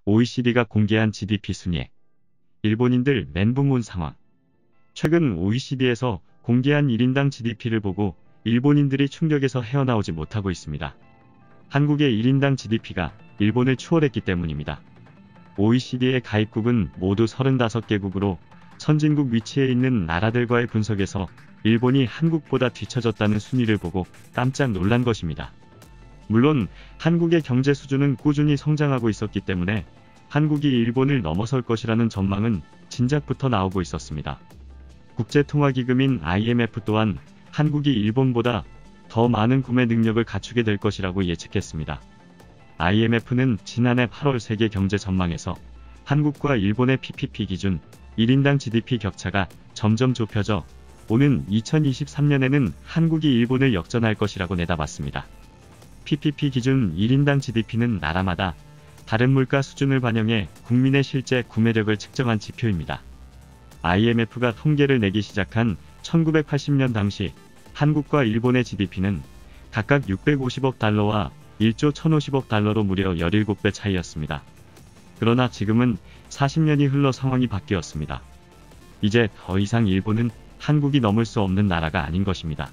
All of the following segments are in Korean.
OECD가 공개한 GDP 순위. 일본인들 멘붕 온 상황. 최근 OECD에서 공개한 1인당 GDP를 보고 일본인들이 충격에서 헤어나오지 못하고 있습니다. 한국의 1인당 GDP가 일본을 추월했기 때문입니다. OECD의 가입국은 모두 35개국으로 선진국 위치에 있는 나라들과의 분석에서 일본이 한국보다 뒤처졌다는 순위를 보고 깜짝 놀란 것입니다. 물론 한국의 경제 수준은 꾸준히 성장하고 있었기 때문에 한국이 일본을 넘어설 것이라는 전망은 진작부터 나오고 있었습니다. 국제통화기금인 IMF 또한 한국이 일본보다 더 많은 구매 능력을 갖추게 될 것이라고 예측했습니다. IMF는 지난해 8월 세계 경제 전망에서 한국과 일본의 PPP 기준 1인당 GDP 격차가 점점 좁혀져 오는 2023년에는 한국이 일본을 역전할 것이라고 내다봤습니다. PPP 기준 1인당 GDP는 나라마다 다른 물가 수준을 반영해 국민의 실제 구매력을 측정한 지표입니다. IMF가 통계를 내기 시작한 1980년 당시 한국과 일본의 GDP는 각각 650억 달러와 1조 1,050억 달러로 무려 17배 차이였습니다. 그러나 지금은 40년이 흘러 상황이 바뀌었습니다. 이제 더 이상 일본은 한국이 넘을 수 없는 나라가 아닌 것입니다.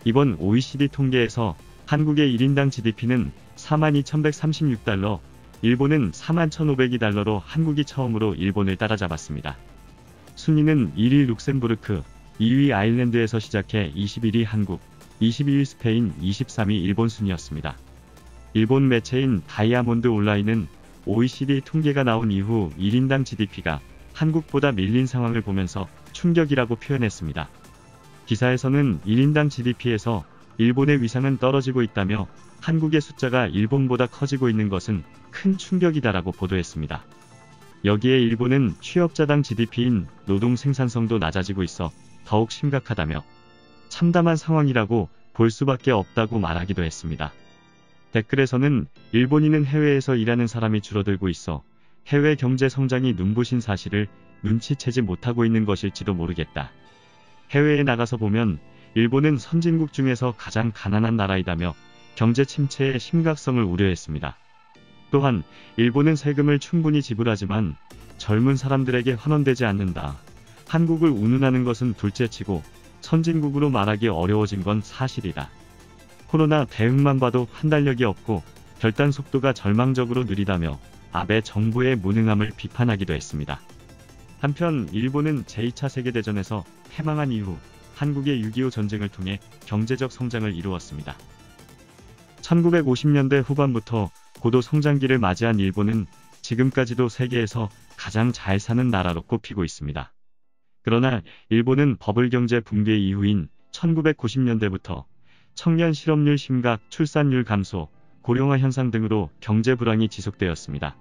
이번 OECD 통계에서 한국의 1인당 GDP는 42,136달러, 일본은 41,502달러로 한국이 처음으로 일본을 따라잡았습니다. 순위는 1위 룩셈부르크, 2위 아일랜드에서 시작해 21위 한국, 22위 스페인, 23위 일본 순이었습니다. 일본 매체인 다이아몬드 온라인은 OECD 통계가 나온 이후 1인당 GDP가 한국보다 밀린 상황을 보면서 충격이라고 표현했습니다. 기사에서는 1인당 GDP에서 일본의 위상은 떨어지고 있다며 한국의 숫자가 일본보다 커지고 있는 것은 큰 충격이다라고 보도했습니다. 여기에 일본은 취업자당 GDP인 노동 생산성도 낮아지고 있어 더욱 심각하다며 참담한 상황이라고 볼 수밖에 없다고 말하기도 했습니다. 댓글에서는 일본인은 해외에서 일하는 사람이 줄어들고 있어 해외 경제 성장이 눈부신 사실을 눈치채지 못하고 있는 것일지도 모르겠다. 해외에 나가서 보면 일본은 선진국 중에서 가장 가난한 나라이다며 경제 침체의 심각성을 우려했습니다. 또한 일본은 세금을 충분히 지불하지만 젊은 사람들에게 환원되지 않는다. 한국을 운운하는 것은 둘째치고 선진국으로 말하기 어려워진 건 사실이다. 코로나 대응만 봐도 판단력이 없고 결단 속도가 절망적으로 느리다며 아베 정부의 무능함을 비판하기도 했습니다. 한편 일본은 제2차 세계대전에서 패망한 이후 한국의 6.25 전쟁을 통해 경제적 성장을 이루었습니다. 1950년대 후반부터 고도 성장기를 맞이한 일본은 지금까지도 세계에서 가장 잘 사는 나라로 꼽히고 있습니다. 그러나 일본은 버블 경제 붕괴 이후인 1990년대부터 청년 실업률 심각, 출산율 감소, 고령화 현상 등으로 경제 불황이 지속되었습니다.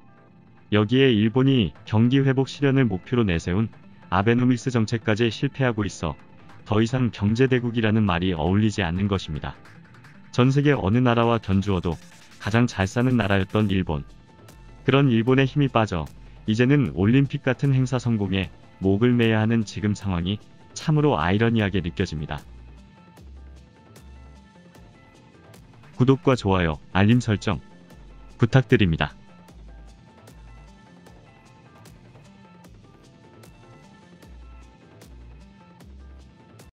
여기에 일본이 경기 회복 실현을 목표로 내세운 아베노믹스 정책까지 실패하고 있어 더 이상 경제대국이라는 말이 어울리지 않는 것입니다. 전 세계 어느 나라와 견주어도 가장 잘 사는 나라였던 일본. 그런 일본의 힘이 빠져 이제는 올림픽 같은 행사 성공에 목을 매야 하는 지금 상황이 참으로 아이러니하게 느껴집니다. 구독과 좋아요, 알림 설정 부탁드립니다.